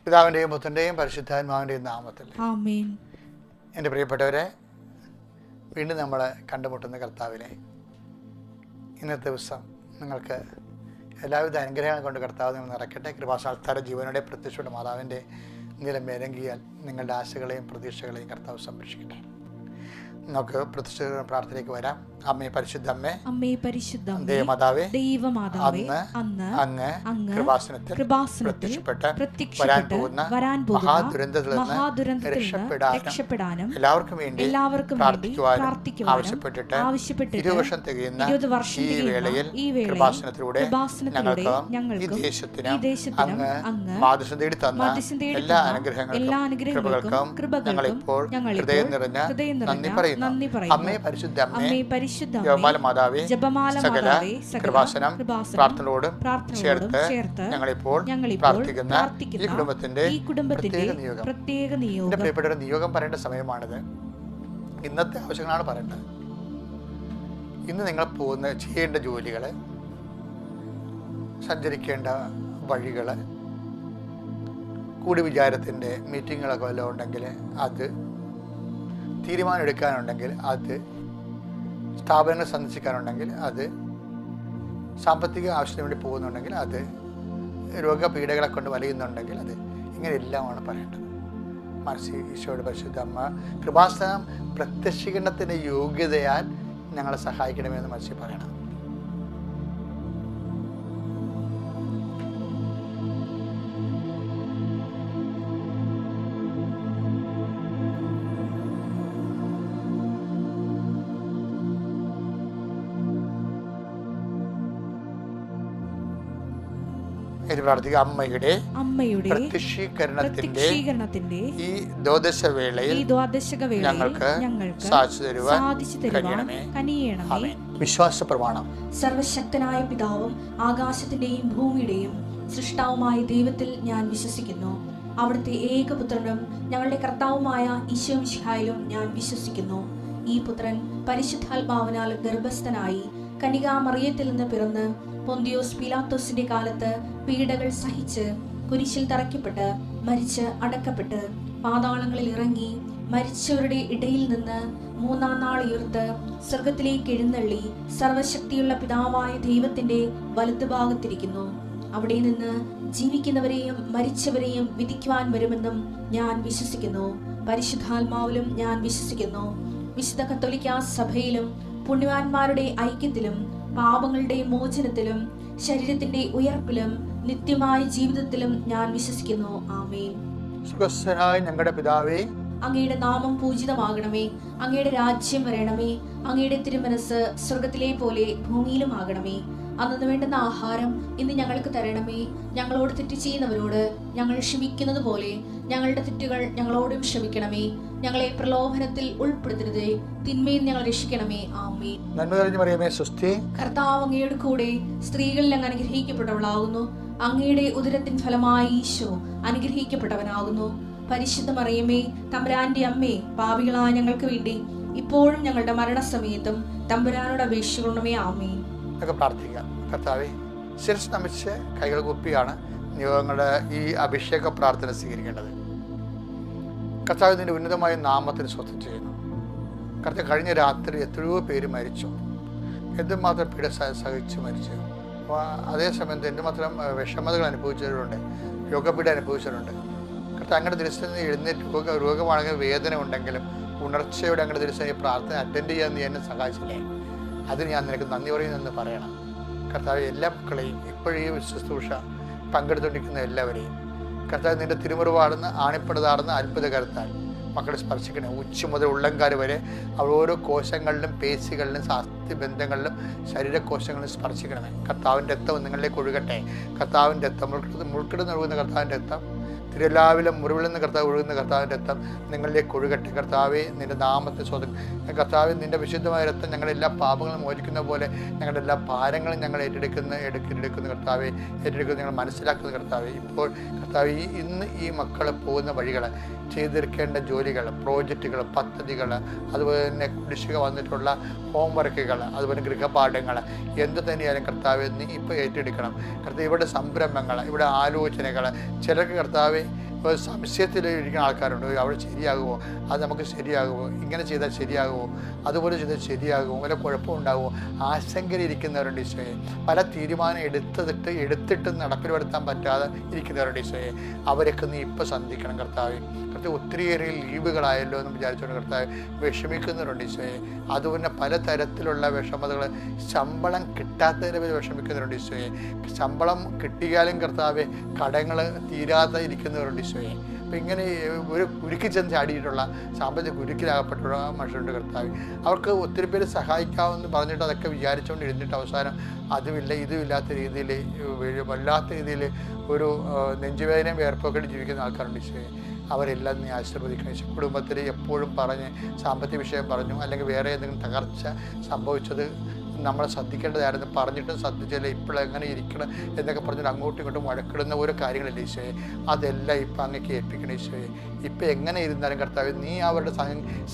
പിതാവിൻ്റെയും പുത്രൻ്റെയും പരിശുദ്ധാത്മാവിൻ്റെയും നാമത്തിൽ ആമേൻ. എൻ്റെ പ്രിയപ്പെട്ടവരെ, വീണ്ടും നമ്മൾ കണ്ടുമുട്ടുന്ന കർത്താവിനെ ഇന്നത്തെ ദിവസം നിങ്ങൾക്ക് എല്ലാവിധ അനുഗ്രഹങ്ങൾ കൊണ്ട് കർത്താവ് നിങ്ങൾ നിറയ്ക്കട്ടെ. കൃപാസാൽത്താര ജീവനോടെ പ്രത്യക്ഷയുടെ മാതാവിൻ്റെ നീലം മേലങ്കിയാൽ നിങ്ങളുടെ ആശകളെയും പ്രതീക്ഷകളെയും കർത്താവ് സംരക്ഷിക്കട്ടെ. നമുക്ക് പ്രത്യക്ഷ പ്രാർത്ഥനയിലേക്ക് വരാം. അമ്മേ പരിശുദ്ധ അമ്മേ, അമ്മേ പരിശുദ്ധ ദൈവമാതാവേ, ദൈവമാതാവേ, അന്ന് അങ്ങ് കൃപാസനത്തിൽ പ്രത്യക്ഷപ്പെട്ട് വരാൻ പോകുന്ന മഹാദുരന്തത്തിൽ നിന്ന് രക്ഷപ്പെടാനും എല്ലാവർക്കും വേണ്ടി പ്രാർത്ഥിക്കുവാനും ആവശ്യപ്പെട്ടിട്ട് 20 വർഷം തികയുന്ന ഈ വേളയിൽ കൃപാസനത്തിലൂടെ ഞങ്ങൾക്ക് ഈ ദേശത്തിന് അങ്ങ് മാധ്യസ്ഥം തേടി തന്ന എല്ലാ അനുഗ്രഹങ്ങൾക്കും കൃപകൾക്കും ഞങ്ങളിപ്പോൾ ഹൃദയം നിറഞ്ഞ നന്ദി പറയുന്നു. അമ്മേ പരിശുദ്ധ അമ്മേ, ജപമാല മാതാവേ, സകല കൃപാസനം പ്രാർത്ഥനയോടും ചേർത്ത് ഞങ്ങളിപ്പോൾ പ്രാർത്ഥിക്കുന്ന ഈ കുടുംബത്തിന്റെ പ്രത്യേക നിയോഗം, എന്റെ പ്രിയപ്പെട്ട നിയോഗം പറയേണ്ട സമയമാണിത്. ഇന്നത്തെ ആവശ്യങ്ങളാണ് പറയേണ്ടത്. ഇന്ന് നിങ്ങൾ ചെയ്യേണ്ട ജോലികൾ, സഞ്ചരിക്കേണ്ട വഴികൾ, കൂടി വിചാരത്തിൻ്റെ മീറ്റിങ്ങുകളൊക്കെ വല്ലതും ഉണ്ടെങ്കിൽ അത്, തീരുമാനം എടുക്കാനുണ്ടെങ്കിൽ അത്, സ്ഥാപനങ്ങൾ സന്ദർശിക്കാനുണ്ടെങ്കിൽ അത്, സാമ്പത്തിക ആവശ്യത്തിന് വേണ്ടി പോകുന്നുണ്ടെങ്കിൽ അത്, രോഗപീഠകളെ കൊണ്ട് വലയുന്നുണ്ടെങ്കിൽ അത്, ഇങ്ങനെ എല്ലാമാണ് പറയേണ്ടത്. മനസ്സിൽ ഈശോയുടെ പരിശുദ്ധ അമ്മ കൃപാസനം പ്രത്യക്ഷീകരണത്തിൻ്റെ യോഗ്യതയാൽ ഞങ്ങളെ സഹായിക്കണമെന്ന് മനസ്സിൽ പറയണം. അമ്മയുടെ പ്രത്യക്ഷീകരണത്തിന്റെ ഈ ദ്വാദശവേളയിൽ ഞങ്ങൾക്ക് സാധിച്ചു തരുവാൻ കഴിയണമേ. വിശ്വാസ പ്രമാണം. സർവശക്തനായ പിതാവും ആകാശത്തിന്റെയും ഭൂമിയുടെയും സൃഷ്ടാവുമായ ദൈവത്തിൽ ഞാൻ വിശ്വസിക്കുന്നു. അവിടുത്തെ ഏകപുത്രനും ഞങ്ങളുടെ കർത്താവുമായ ഈശോ മിശിഹായിലും ഞാൻ വിശ്വസിക്കുന്നു. ഈ പുത്രൻ പരിശുദ്ധാത്മാവിനാൽ ഗർഭസ്ഥനായി കന്യകാമറിയത്തിൽ നിന്ന് പിറന്ന് പൊന്തിയോസ് പീലാത്തോസിന്റെ കാലത്ത് പീഡകൾ സഹിച്ച് കുരിശിൽ തറയ്ക്കപ്പെട്ട് മരിച്ച് അടക്കപ്പെട്ട് പാതാളങ്ങളിൽ ഇറങ്ങി മരിച്ചവരുടെ ഇടയിൽ നിന്ന് 3-ാം നാൾ ഉയർത്ത് സ്വർഗത്തിലേക്ക് എഴുന്നള്ളി സർവശക്തിയുള്ള പിതാവായ ദൈവത്തിന്റെ വലതുഭാഗത്തിരിക്കുന്നു. അവിടെ നിന്ന് ജീവിക്കുന്നവരെയും മരിച്ചവരെയും വിധിക്കുവാൻ വരുമെന്നും ഞാൻ വിശ്വസിക്കുന്നു. പരിശുദ്ധാത്മാവിലും ഞാൻ വിശ്വസിക്കുന്നു. വിശുദ്ധ കത്തോലിക്കാ സഭയിലും പുണ്യവാന്മാരുടെ ഐക്യത്തിലും പാപങ്ങളുടെ മോചനത്തിലും ശരീരത്തിന്റെ ഉയർപ്പിലും നിത്യമായ ജീവിതത്തിലും ഞാൻ വിശ്വസിക്കുന്നു. ആമേൻ. സുഖസ്ഥനായ ഞങ്ങളുടെ പിതാവേ, അങ്ങയുടെ നാമം പൂജിതമാകണമേ. അങ്ങയുടെ രാജ്യം വരണമേ. അങ്ങയുടെ തിരുമനസ് സ്വർഗത്തിലെ പോലെ ഭൂമിയിലും ആകണമേ. അന്നു വേണ്ടുന്ന ആഹാരം ഇന്ന് ഞങ്ങൾക്ക് തരണമേ. ഞങ്ങളോട് തെറ്റ് ചെയ്യുന്നവരോട് ഞങ്ങൾ ക്ഷമിക്കുന്നത് പോലെ ഞങ്ങളുടെ തെറ്റുകൾ ഞങ്ങളോടും ക്ഷമിക്കണമേ. ഞങ്ങളെ പ്രലോഭനത്തിൽ ഉൾപ്പെടുത്തരുതേ, തിന്മയിൽ ഞങ്ങൾ രക്ഷിക്കണമേ. ആമേൻ. നന്മ നിറഞ്ഞ മറിയമേ, സ്വസ്തി. കർത്താവ് അങ്ങയുടെ കൂടെ സ്ത്രീകളിൽ അങ്ങ് അനുഗ്രഹിക്കപ്പെട്ടവളാകുന്നു. അങ്ങയുടെ ഉദരത്തിൻ ഫലമായി ഈശോ അനുഗ്രഹിക്കപ്പെട്ടവനാകുന്നു. പരിശുദ്ധ മറിയമേ, തമ്പുരാന്റെ അമ്മേ, പാപികളായ ഞങ്ങൾക്ക് വേണ്ടി ഇപ്പോഴും ഞങ്ങളുടെ മരണസമയത്തും തമ്പുരാനോട് അപേക്ഷിക്കണമേ. ആമേൻ. പ്രാർത്ഥിക്കാം. കർത്താവേ, ശിരസ് നമിച്ച് കൈകൾ കുപ്പിയാണ് നിയോഗങ്ങളുടെ ഈ അഭിഷേക പ്രാർത്ഥന സ്വീകരിക്കേണ്ടത്. കർത്താവ് നിന്റെ ഉന്നതമായ നാമത്തിന് സ്വസ്ഥം ചെയ്യുന്നു. കർത്താവ്, കഴിഞ്ഞ രാത്രി എത്രയോ പേര് മരിച്ചു, എന്തുമാത്രം പീഡ സഹിച്ച് മരിച്ചു. അതേസമയത്ത് എന്തുമാത്രം വിഷമതകൾ അനുഭവിച്ചവരുണ്ട്, രോഗപീഠ അനുഭവിച്ചവരുണ്ട്. കർത്താവ്, അങ്ങയുടെ ദിവസം എഴുന്നേറ്റ് രോഗമാണെങ്കിൽ വേദന ഉണ്ടെങ്കിലും ഉണർച്ചയോടെ അങ്ങയുടെ ദിവസം ഈ പ്രാർത്ഥന അറ്റൻഡ് ചെയ്യാൻ നീ എന്നെ സഹായിച്ചില്ലേ, അതിന് ഞാൻ നിനക്ക് നന്ദി പറയുന്നെന്ന് പറയണം. കർത്താവ്, എല്ലാ മക്കളെയും ഇപ്പോഴും ശുശ്രൂഷ പങ്കെടുത്തുകൊണ്ടിരിക്കുന്ന എല്ലാവരെയും കർത്താവ് നിന്റെ തിരുമുറിവാടുന്ന ആണിപ്പടുതാടുന്ന അത്ഭുത കരുത്താൽ മക്കളെ സ്പർശിക്കണേ. ഉച്ച മുതൽ ഉള്ളംകാര് വരെ ഓരോ കോശങ്ങളിലും പേശികളിലും അസ്ഥിബന്ധങ്ങളിലും ശരീരകോശങ്ങളിലും സ്പർശിക്കണമേ. കർത്താവിൻ്റെ രക്തം നിങ്ങളിലേക്ക് ഒഴുകട്ടെ. കർത്താവിൻ്റെ രക്തം മുൾക്കിടുന്ന് ഒഴുകുന്ന കർത്താവിൻ്റെ രക്തം, തിരുവല്ലാവിലും മുറിവിൽ നിന്ന് കർത്താവ് ഒഴുകുന്ന കർത്താവിൻ്റെ രക്തം നിങ്ങളിലേക്ക് ഒഴുകട്ടെ. കർത്താവെ, നിന്റെ നാമത്തെ സ്വന്തം കർത്താവെ, നിന്റെ വിശുദ്ധമായ രക്തം ഞങ്ങളുടെ എല്ലാ പാപങ്ങളും മോചിക്കുന്ന പോലെ ഞങ്ങളുടെ എല്ലാ ഭാരങ്ങളും ഞങ്ങൾ ഏറ്റെടുക്കുന്ന കർത്താവെ, ഏറ്റെടുക്കുന്ന ഞങ്ങൾ മനസ്സിലാക്കുന്ന കർത്താവെ. ഇപ്പോൾ കർത്താവ്, ഇന്ന് ഈ മക്കൾ പോകുന്ന വഴികൾ, ചെയ്തെടുക്കേണ്ട ജോലികൾ, പ്രോജക്റ്റുകൾ, പദ്ധതികൾ, അതുപോലെ തന്നെ കുടിശ്ശിക വന്നിട്ടുള്ള ഹോംവർക്കുകൾ, അതുപോലെ ഗൃഹപാഠങ്ങൾ, എന്ത് തന്നെയായാലും കർത്താവെ നീ ഇപ്പോൾ ഏറ്റെടുക്കണം. കർത്താവ്, ഇവിടെ സംരംഭങ്ങൾ, ഇവിടെ ആലോചനകൾ, ചിലർക്ക് കർത്താവെ ഒരു സംശയത്തിൽ ഇരിക്കുന്ന ആൾക്കാരുണ്ട്. അവിടെ ശരിയാകുമോ, അത് നമുക്ക് ശരിയാകുമോ, ഇങ്ങനെ ചെയ്താൽ ശരിയാകുമോ, അതുപോലെ ചെയ്താൽ ശരിയാകുമോ, വല്ല കുഴപ്പമുണ്ടാകുമോ, ആശങ്കയിലിരിക്കുന്നവരുണ്ട് ഈശോയെ. പല തീരുമാനം എടുത്തിട്ട് നടപ്പിൽപ്പെടുത്താൻ പറ്റാതെ ഇരിക്കുന്നവരുണ്ട് ഈശോയെ. അവരൊക്കെ നീ ഇപ്പം സന്ധിക്കണം കർത്താവേ. ഒത്തിരിയേറെ ലീവുകളായല്ലോ എന്ന് വിചാരിച്ചുകൊണ്ട് കർത്താവ് വിഷമിക്കുന്നവരുണ്ട് ഈശോയെ. അതുപോലെ പല തരത്തിലുള്ള വിഷമതകൾ, ശമ്പളം കിട്ടാത്തതിനെ പറ്റി വിഷമിക്കുന്നവരുണ്ട് ഈശോയെ. ശമ്പളം കിട്ടിയാലും കർത്താവ് കടങ്ങൾ തീരാതെ ഇരിക്കുന്നവരുണ്ട് ഈശോയെ. അപ്പം ഇങ്ങനെ ഒരു കുരുക്കി ചെന്ന് ചാടിയിട്ടുള്ള സാമ്പത്തിക കുരുക്കിലാകപ്പെട്ടുള്ള മനുഷ്യരുണ്ട് കർത്താവ്. അവർക്ക് ഒത്തിരി പേര് സഹായിക്കാമെന്ന് പറഞ്ഞിട്ട് അതൊക്കെ വിചാരിച്ചുകൊണ്ട് ഇരുന്നിട്ട് അവസാനം അതുമില്ല ഇതുമില്ലാത്ത രീതിയിൽ വല്ലാത്ത രീതിയിൽ ഒരു നെഞ്ചുവേദനയും വേർപ്പൊക്കെ ജീവിക്കുന്ന ആൾക്കാരുണ്ട് ഈശോയെ. അവരെല്ലാം നീ ആശീർവദിക്കണം. കുടുംബത്തിൽ എപ്പോഴും പറഞ്ഞ് സാമ്പത്തിക വിഷയം പറഞ്ഞു, അല്ലെങ്കിൽ വേറെ എന്തെങ്കിലും തകർച്ച സംഭവിച്ചത് നമ്മൾ ശ്രദ്ധിക്കേണ്ടതായിരുന്നു, പറഞ്ഞിട്ടും ശ്രദ്ധിച്ചില്ല, ഇപ്പോഴെങ്ങനെ ഇരിക്കണം എന്നൊക്കെ പറഞ്ഞിട്ട് അങ്ങോട്ടും ഇങ്ങോട്ടും വഴക്കിടുന്ന ഓരോ കാര്യങ്ങളില്ല ഈശോയെ. അതെല്ലാം ഇപ്പം അങ്ങേക്ക് ഏൽപ്പിക്കണം ഈശോയെ. ഇപ്പം എങ്ങനെ ഇരുന്നാലും കർത്താവ് നീ അവരുടെ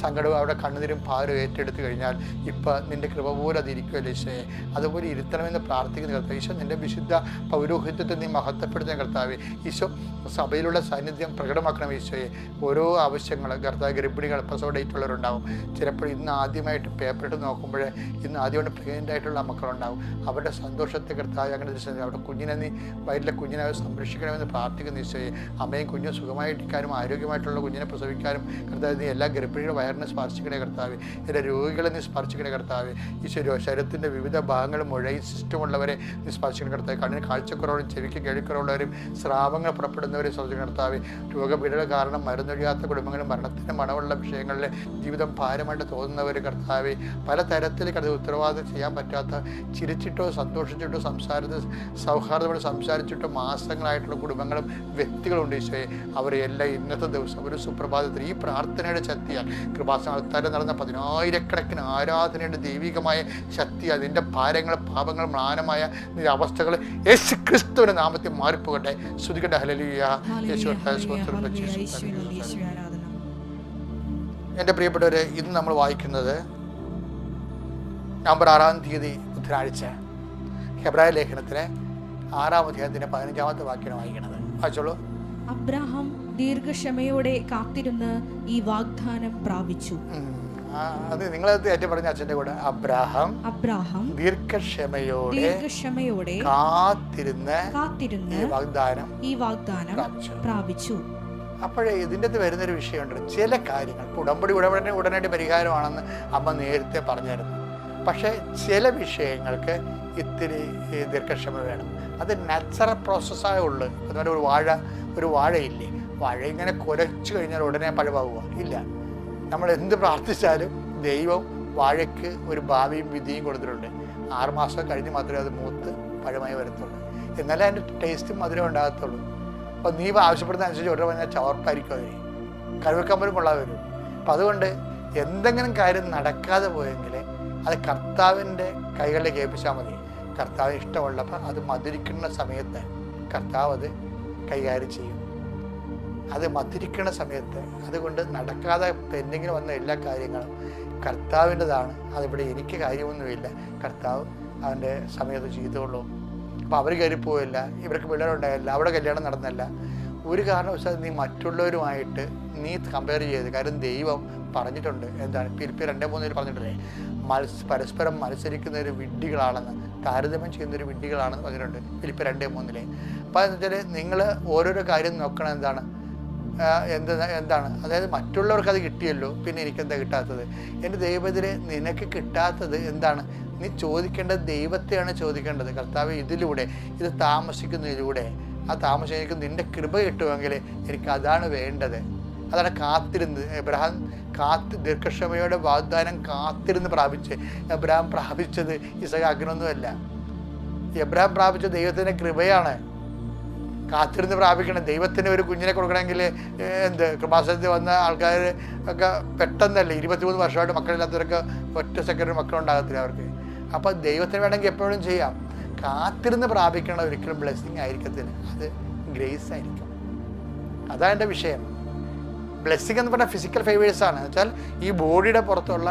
സങ്കടവും അവരുടെ കണ്ണുനീരും ഭാരം ഏറ്റെടുത്ത് കഴിഞ്ഞാൽ ഇപ്പം നിൻ്റെ കൃപ പോലെ അതിരിക്കുമല്ലോ ഈശോയെ. അതുപോലെ ഇരുത്തണമെന്ന് പ്രാർത്ഥിക്കുന്ന കർത്താവ്. ഈശോ നിൻ്റെ വിശുദ്ധ പൗരോഹിത്യത്തെ നീ മഹത്വപ്പെടുത്തുന്ന കർത്താവ്. ഈശോ സഭയിലുള്ള സാന്നിധ്യം പ്രകടമാക്കണം ഈശോയെ. ഓരോ ആവശ്യങ്ങൾ കർത്താവ്, ഗർഭിണികൾ പ്രസവ ഡേറ്റുള്ളവരുണ്ടാവും. ചിലപ്പോൾ ഇന്ന് ആദ്യമായിട്ട് പേപ്പറിട്ട് നോക്കുമ്പോൾ ഇന്ന് ആദ്യമായിട്ട് പ്രഗ്നൻ്റായിട്ടുള്ള മക്കളുണ്ടാവും. അവരുടെ സന്തോഷത്തെ കർത്താവ് അങ്ങനെ അവരുടെ കുഞ്ഞിനെ നീ വയറ്റിലെ കുഞ്ഞിനെ സംരക്ഷിക്കണമെന്ന് പ്രാർത്ഥിക്കുന്ന ഈശോയെ. അമ്മയും കുഞ്ഞും സുഖമായിരിക്കാനും ആരോഗ്യമായിട്ടുള്ള കുഞ്ഞിനെ പ്രസവിക്കാനും കർത്താവ് നീ എല്ലാ ഗർഭിണികളുടെ വയറിനെ സ്പർശിക്കണേ കർത്താവ്. എല്ലാ രോഗികളെ നീ സ്പർശിക്കണേ കർത്താവ്. ഈശോ ശരീരത്തിൻ്റെ വിവിധ ഭാഗങ്ങളും മുഴയും സിസ്റ്റമുള്ളവരെ നീ സ്പർശിക്കണേ കർത്താവ്. കണ്ണിന് കാഴ്ചക്കുറവുള്ളവരും ചെവിക്ക് കേൾക്കുറവുള്ളവരും സ്രാവങ്ങൾ പുറപ്പെടുന്നവരെ സ്പർശിക്കണേ കർത്താവ്. രോഗപീഠകൾ കാരണം മരുന്നൊഴിയാത്ത കുടുംബങ്ങളും മരണത്തിന് മണമുള്ള വിഷയങ്ങളിൽ ജീവിതം ഭാരമായിട്ട് തോന്നുന്നവർ കർത്താവ്. പല തരത്തിൽ കർത്താവ് ഉത്തരവാദിത്തം ചെയ്യാൻ പറ്റാത്ത, ചിരിച്ചിട്ടോ സന്തോഷിച്ചിട്ടോ സൗഹാർദ്ദത്തോടെ സംസാരിച്ചിട്ടോ മാസങ്ങളായിട്ടുള്ള കുടുംബങ്ങളും വ്യക്തികളുണ്ട് ഈശോയെ. അവരെല്ലാം ഇന്നത്തെ ദിവസം ഒരു സുപ്രഭാതത്തിൽ ഈ പ്രാർത്ഥനയുടെ ശക്തിയാൽ കൃപാസനത്താരം നടന്ന 10,000-കണക്കിന് ആരാധനയുടെ ദൈവികമായ ശക്തി, അതിൻ്റെ ഭാരങ്ങൾ, പാപങ്ങൾ, മ്ലാനമായ അവസ്ഥകൾ യേശു ക്രിസ്തുവിന്റെ നാമത്തിൽ മാറിപ്പോകട്ടെ. ശ്രുതികട്ടെ. ഹല്ലേലൂയ. എൻ്റെ പ്രിയപ്പെട്ടവരെ, ഇന്ന് നമ്മൾ വായിക്കുന്നത് നവംബർ 6-ാം തീയതി ബുധനാഴ്ച ഹെബ്രായ ലേഖനത്തിലെ 6-ാം അധ്യായത്തിന്റെ 15-ാമത്തെ വാക്യമാണ് വായിക്കുന്നത്. വായിച്ചോളൂ. അബ്രാഹാം ദീർഘക്ഷമയോടെ കാത്തിരുന്ന് ഈ വാഗ്ദാനം പ്രാപിച്ചു. അത് നിങ്ങളത് ഏറ്റവും പറഞ്ഞ അച്ഛൻ്റെ കൂടെ. അബ്രാഹാം ദീർഘക്ഷമയോടെ കാത്തിരുന്ന് ഈ വാഗ്ദാനം പ്രാപിച്ചു. അപ്പോഴേ ഇതിൻ്റെ വരുന്നൊരു വിഷയമുണ്ട്. ചില കാര്യങ്ങൾ ഉടമ്പടി ഉടനടി പരിഹാരമാണെന്ന് അമ്മ നേരത്തെ പറഞ്ഞായിരുന്നു. പക്ഷേ ചില വിഷയങ്ങൾക്ക് ഇത്തിരി ദീർഘക്ഷമ വേണം. അത് നാച്ചുറൽ പ്രോസസ്സായേ ഉള്ളൂ. അതുപോലെ ഒരു വാഴയില്ലേ, വാഴ ഇങ്ങനെ കുലച്ചു കഴിഞ്ഞാൽ ഉടനെ പഴമാവുക ഇല്ല. നമ്മൾ എന്ത് പ്രാർത്ഥിച്ചാലും ദൈവം വാഴയ്ക്ക് ഒരു ഭാവിയും വിധിയും കൊടുത്തിട്ടുണ്ട്. 6 മാസം കഴിഞ്ഞ് മാത്രമേ അത് മൂത്ത് പഴമായി വരത്തുള്ളൂ. എന്നാലേ അതിൻ്റെ ടേസ്റ്റും മധുരം ഉണ്ടാകത്തുള്ളൂ. അപ്പോൾ നീ ആവശ്യപ്പെടുന്ന അനുസരിച്ച് ഉടനെ പറഞ്ഞാൽ ചവർപ്പായിരിക്കും, അതിന് കരുവക്കമ്പലും കൊള്ളാതെ വരും. അപ്പം അതുകൊണ്ട് എന്തെങ്കിലും കാര്യം നടക്കാതെ പോയെങ്കിൽ അത് കർത്താവിൻ്റെ കൈകളിലേക്ക് ഏൽപ്പിച്ചാൽ മതി. കർത്താവിന് ഇഷ്ടമുള്ളപ്പോൾ അത് മധുരിക്കുന്ന സമയത്ത് കർത്താവ് അത് കൈകാര്യം ചെയ്യും. അത് മധുരിക്കുന്ന സമയത്ത്, അതുകൊണ്ട് നടക്കാതെ പെൻഡിങ്ങിന് വന്ന എല്ലാ കാര്യങ്ങളും കർത്താവിൻ്റെതാണ്. അതിവിടെ എനിക്ക് കാര്യമൊന്നുമില്ല, കർത്താവ് അവൻ്റെ സമയത്ത് ചെയ്തോളൂ. അപ്പോൾ അവർ കയറിപ്പോവില്ല, ഇവർക്ക് പിള്ളേരുണ്ടായില്ല, അവിടെ കല്യാണം നടന്നല്ല. ഒരു കാരണവശാലും നീ മറ്റുള്ളവരുമായിട്ട് നീ കമ്പയർ ചെയ്ത്. കാര്യം ദൈവം പറഞ്ഞിട്ടുണ്ട്. എന്താണ്? ഫിലിപ്പിയർ 2:3 പറഞ്ഞിട്ടില്ലേ, പരസ്പരം മത്സരിക്കുന്നൊരു വിഡ്ഢികളാണെന്ന്, താരതമ്യം ചെയ്യുന്നൊരു വിഡ്ഢികളാണെന്ന് പറഞ്ഞിട്ടുണ്ട് ഫിലിപ്പിയർ 2:3. അപ്പോൾ എന്ന് വെച്ചാൽ നിങ്ങൾ ഓരോരോ കാര്യം നോക്കണം. എന്താണ് അതായത് മറ്റുള്ളവർക്ക് അത് കിട്ടിയല്ലോ, പിന്നെ എനിക്കെന്താ കിട്ടാത്തത്? എൻ്റെ ദൈവത്തിലെ നിനക്ക് കിട്ടാത്തത് എന്താണ്? നീ ചോദിക്കേണ്ടത് ദൈവത്തെയാണ് ചോദിക്കേണ്ടത്. കർത്താവ് ഇത് താമസിക്കുന്നതിലൂടെ ആ താമസിക്കും നിൻ്റെ കൃപ കിട്ടുമെങ്കിൽ എനിക്ക് അതാണ് വേണ്ടത്. അതാണ് കാത്തിരുന്നത്. എബ്രഹാം ദീർഘക്ഷമയോടെ വാഗ്ദാനം കാത്തിരുന്ന് പ്രാപിച്ച്. എബ്രഹാം പ്രാപിച്ചത് ഇസഹാക്കിനൊന്നുമല്ല. എബ്രഹാം പ്രാപിച്ച ദൈവത്തിൻ്റെ കൃപയാണ്. കാത്തിരുന്ന് പ്രാപിക്കണം. ദൈവത്തിന് ഒരു കുഞ്ഞിനെ കൊടുക്കണമെങ്കിൽ കൃപാസനത്തിൽ വന്ന ആൾക്കാർ ഒക്കെ പെട്ടെന്നല്ലേ, 23 വർഷമായിട്ട് മക്കളില്ലാത്തവർക്ക് ഒറ്റ സെക്കൻഡ് മക്കളുണ്ടാകത്തില്ല അവർക്ക്. അപ്പോൾ ദൈവത്തിന് വേണമെങ്കിൽ എപ്പോഴും ചെയ്യാം. കാത്തിരുന്ന് പ്രാപിക്കണം ഒരിക്കലും ബ്ലെസ്സിങ് ആയിരിക്കത്തില്ല, അത് ഗ്രേസ് ആയിരിക്കും. അതാണ് എൻ്റെ വിഷയം. ബ്ലെസ്സിങ് എന്ന് പറഞ്ഞാൽ ഫിസിക്കൽ ഫേവേഴ്സാണ്. എന്ന് വെച്ചാൽ ഈ ബോഡിയുടെ പുറത്തുള്ള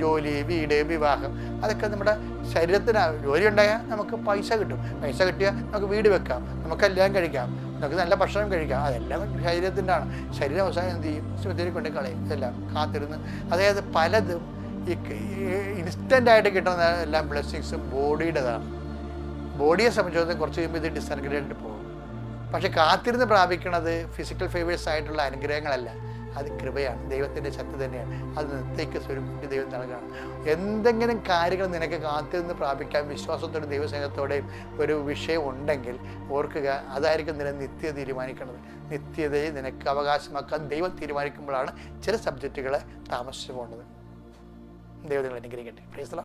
ജോലി, വീട്, വിവാഹം, അതൊക്കെ നമ്മുടെ ശരീരത്തിന് ജോലി ഉണ്ടായാൽ നമുക്ക് പൈസ കിട്ടും. പൈസ കിട്ടിയാൽ നമുക്ക് വീട് വെക്കാം, നമുക്ക് കല്യാണം കഴിക്കാം, നമുക്ക് നല്ല ഭക്ഷണം കഴിക്കാം, അതെല്ലാം ശരീരത്തിൻ്റെ ആണ്. ശരീരം അവസാനം എന്ത് ചെയ്യും? ആശുപത്രിയിൽ കൊണ്ട് കളയും. ഇതെല്ലാം കാത്തിരുന്ന്, അതായത് പലതും ഈ ഇൻസ്റ്റൻ്റായിട്ട് കിട്ടുന്ന എല്ലാം ബ്ലെസ്സിങ്സും ബോഡിയുടേതാണ്. ബോഡിയെ സംബന്ധിച്ചിടത്തോളം കുറച്ച് കഴിയുമ്പോൾ ഇത് ഡിസൻഗ്രേറ്റ് പോകും. പക്ഷെ കാത്തിരുന്ന് പ്രാപിക്കുന്നത് ഫിസിക്കൽ ഫേവേഴ്സ് ആയിട്ടുള്ള അനുഗ്രഹങ്ങളല്ല, അത് കൃപയാണ്, ദൈവത്തിൻ്റെ ശക്തി തന്നെയാണ്. അത് നിത്യയ്ക്ക് സ്വരൂപിച്ച് ദൈവം നൽകണം. എന്തെങ്കിലും കാര്യങ്ങൾ നിനക്ക് കാത്തിരുന്ന് പ്രാപിക്കാൻ വിശ്വാസത്തോടെയും ദൈവസ്നേഹത്തോടെയും ഒരു വിഷയം ഉണ്ടെങ്കിൽ ഓർക്കുക, അതായിരിക്കും നിന്നെ നിത്യത തീരുമാനിക്കുന്നത്. നിത്യതയെ നിനക്ക് അവകാശമാക്കാൻ ദൈവം തീരുമാനിക്കുമ്പോഴാണ് ചില സബ്ജക്റ്റുകൾ താമസിച്ചു പോകുന്നത്. ദൈവം നിങ്ങളെ അനുഗ്രഹിക്കട്ടെ. Praise the Lord.